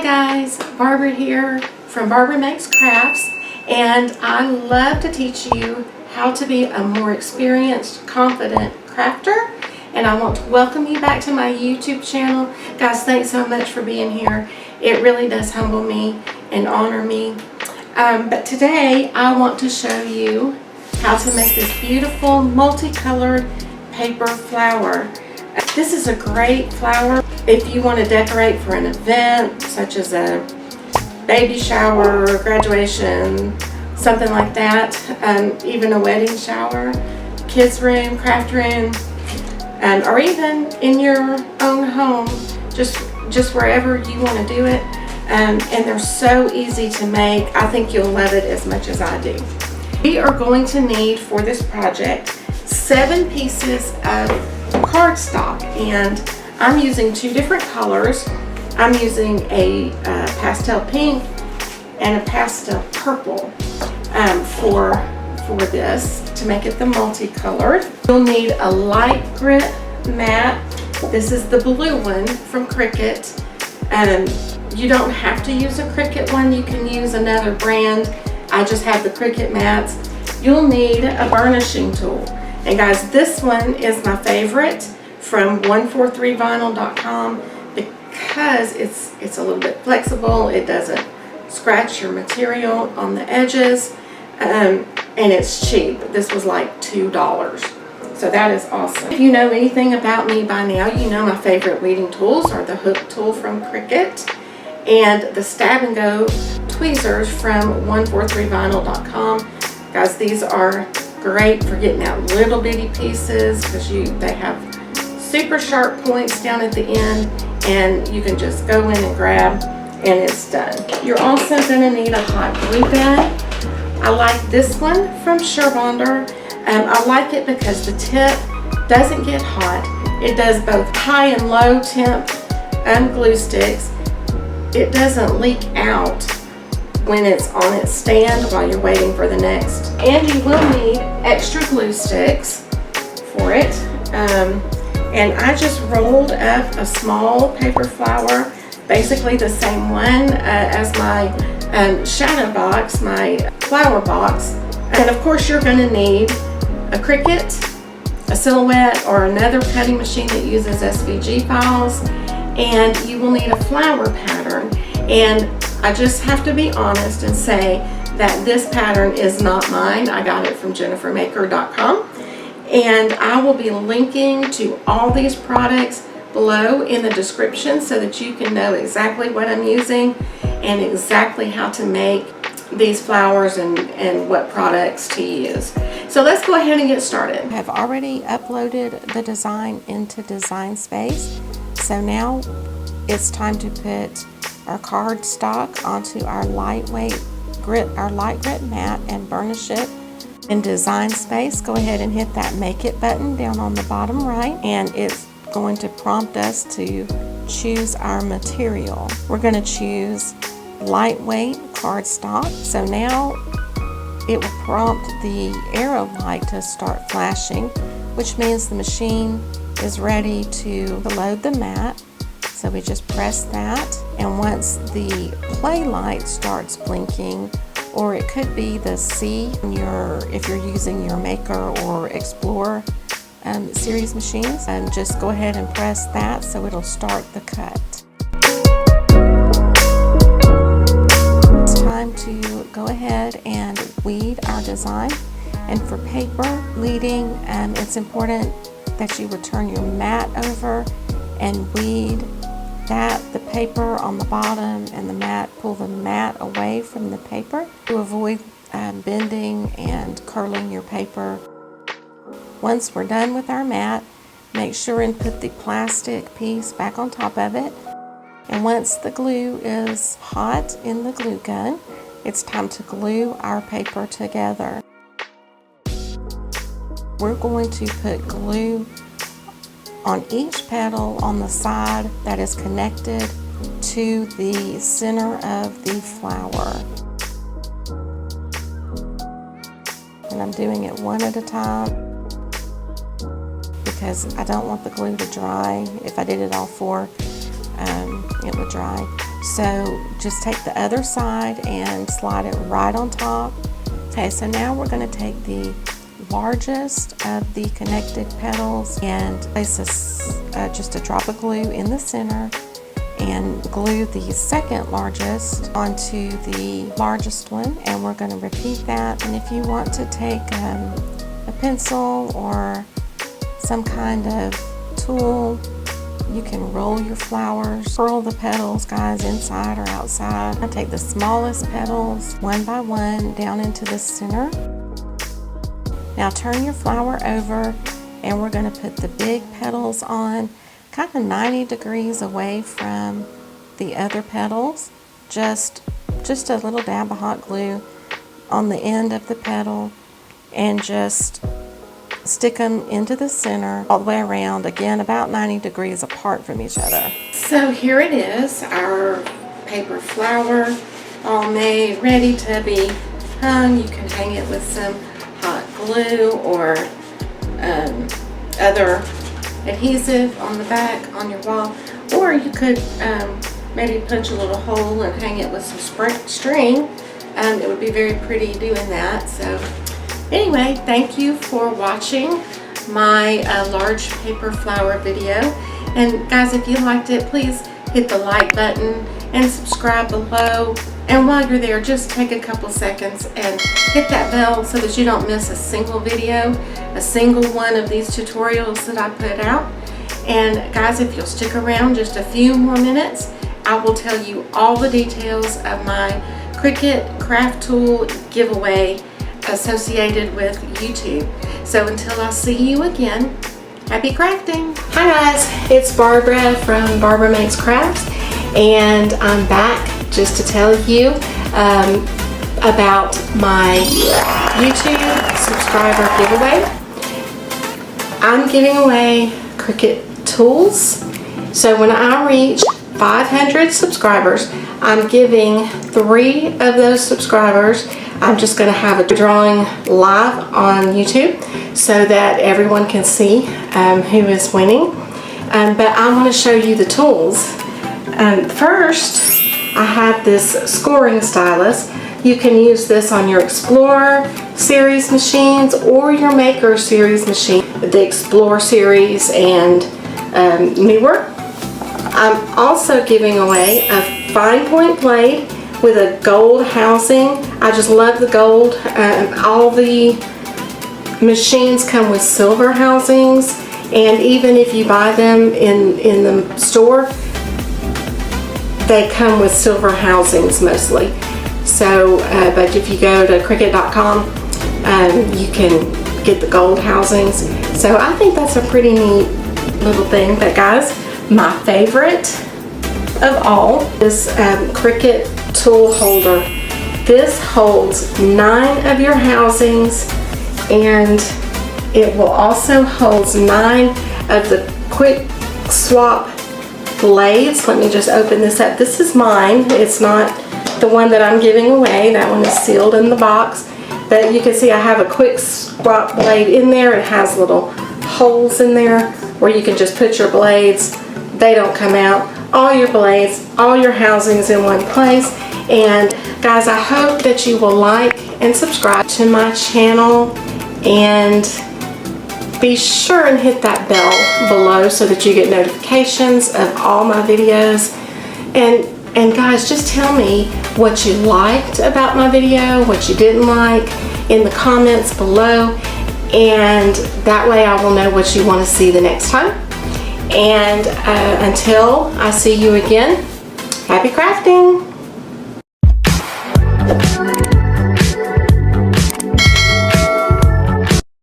guys, Barbara here from Barbara Makes Crafts, and I love to teach you how to be a more experienced, confident crafter. And I want to welcome you back to my YouTube channel. Guys, thanks so much for being here. It really does humble me and honor me. But today I want to show you how to make this beautiful multicolored paper flower. This is a great flower if you want to decorate for an event such as a baby shower, graduation, something like that, even a wedding shower, kids room, craft room, or even in your own home, just wherever you want to do it. And they're so easy to make. I think you'll love it as much as I do. We are going to need for this project 7 pieces of cardstock, and I'm using 2 different colors. I'm using a pastel pink and a pastel purple for this to make it the multicolored. You'll need a light grit mat. This is the blue one from Cricut. You don't have to use a Cricut one. You can use another brand. I just have the Cricut mats. You'll need a burnishing tool. And guys, this one is my favorite from 143vinyl.com because it's a little bit flexible. It doesn't scratch your material on the edges, and it's cheap. This was like $2. So that is awesome. If you know anything about me by now, you know my favorite weeding tools are the hook tool from Cricut and the stab and go tweezers from 143vinyl.com. Guys, these are great for getting out little bitty pieces because they have super sharp points down at the end, and you can just go in and grab and it's done. You're also going to need a hot glue gun. I like this one from Surebonder. I like it because the tip doesn't get hot. It does both high and low temp glue sticks. It doesn't leak out when it's on its stand while you're waiting for the next. And you will need extra glue sticks for it. And I just rolled up a small paper flower, basically the same one as my shadow box, my flower box. And of course you're going to need a Cricut, a Silhouette, or another cutting machine that uses SVG files. And you will need a flower pattern. And I just have to be honest and say that this pattern is not mine. I got it from jennifermaker.com. And I will be linking to all these products below in the description so that you can know exactly what I'm using and exactly how to make these flowers and what products to use. So let's go ahead and get started. I have already uploaded the design into Design Space. So now it's time to put our cardstock onto our light grit mat and burnish it. In Design Space, go ahead and hit that Make It button down on the bottom right, and it's going to prompt us to choose our material. We're going to choose lightweight cardstock. So now it will prompt the arrow light to start flashing, which means the machine is ready to load the mat. So we just press that, and once the play light starts blinking, or it could be the C if you're using your Maker or Explorer series machines, and just go ahead and press that so it'll start the cut. It's time to go ahead and weed our design. And for paper weeding, it's important that you would turn your mat over and weed the paper on the bottom and the mat. Pull the mat away from the paper to avoid bending and curling your paper. Once we're done with our mat, make sure and put the plastic piece back on top of it. And once the glue is hot in the glue gun, it's time to glue our paper together. We're going to put glue on each petal on the side that is connected to the center of the flower. And I'm doing it one at a time because I don't want the glue to dry if I did it all 4. it would dry. So just take the other side and slide it right on top. Okay, so now we're going to take the largest of the connected petals and place just a drop of glue in the center and glue the second largest onto the largest one, and we're going to repeat that. And if you want to take a pencil or some kind of tool, you can roll your flowers, curl the petals, guys, inside or outside. I take the smallest petals one by one down into the center. Now turn your flower over, and we're going to put the big petals on kind of 90 degrees away from the other petals. Just a little dab of hot glue on the end of the petal, and just stick them into the center all the way around, again about 90 degrees apart from each other. So here it is, our paper flower all made, ready to be hung. You can hang it with some hot glue or other adhesive on the back on your wall, or you could maybe punch a little hole and hang it with some string. It would be very pretty doing that. So anyway, thank you for watching my large paper flower video. And guys, if you liked it, please hit the like button and subscribe below. And while you're there, just take a couple seconds and hit that bell so that you don't miss a single video, a single one of these tutorials that I put out. And guys, if you'll stick around just a few more minutes, I will tell you all the details of my Cricut craft tool giveaway associated with YouTube. So until I see you again, happy crafting. Hi guys, it's Barbara from Barbara Makes Crafts, and I'm back just to tell you about my YouTube subscriber giveaway. I'm giving away Cricut tools. So when I reach 500 subscribers, I'm giving 3 of those subscribers. I'm just going to have a drawing live on YouTube so that everyone can see who is winning. But I want to show you the tools. First, I have this scoring stylus. You can use this on your Explorer series machines or your Maker series machine, the Explorer series and newer. I'm also giving away a fine point blade with a gold housing. I just love the gold. All the machines come with silver housings, and even if you buy them in the store, they come with silver housings mostly. So, but if you go to Cricut.com, you can get the gold housings. So I think that's a pretty neat little thing. But guys, my favorite of all is Cricut tool holder. This holds 9 of your housings, and it will also hold 9 of the quick swap blades. Let me just open this up. This is mine. It's not the one that I'm giving away. That one is sealed in the box. But you can see I have a quick swap blade in there. It has little holes in there where you can just put your blades. They don't come out. All your blades, all your housings in one place. And guys, I hope that you will like and subscribe to my channel, and be sure and hit that bell below so that you get notifications of all my videos. And guys, just tell me what you liked about my video, what you didn't like in the comments below, and that way I will know what you want to see the next time. And until I see you again, happy crafting!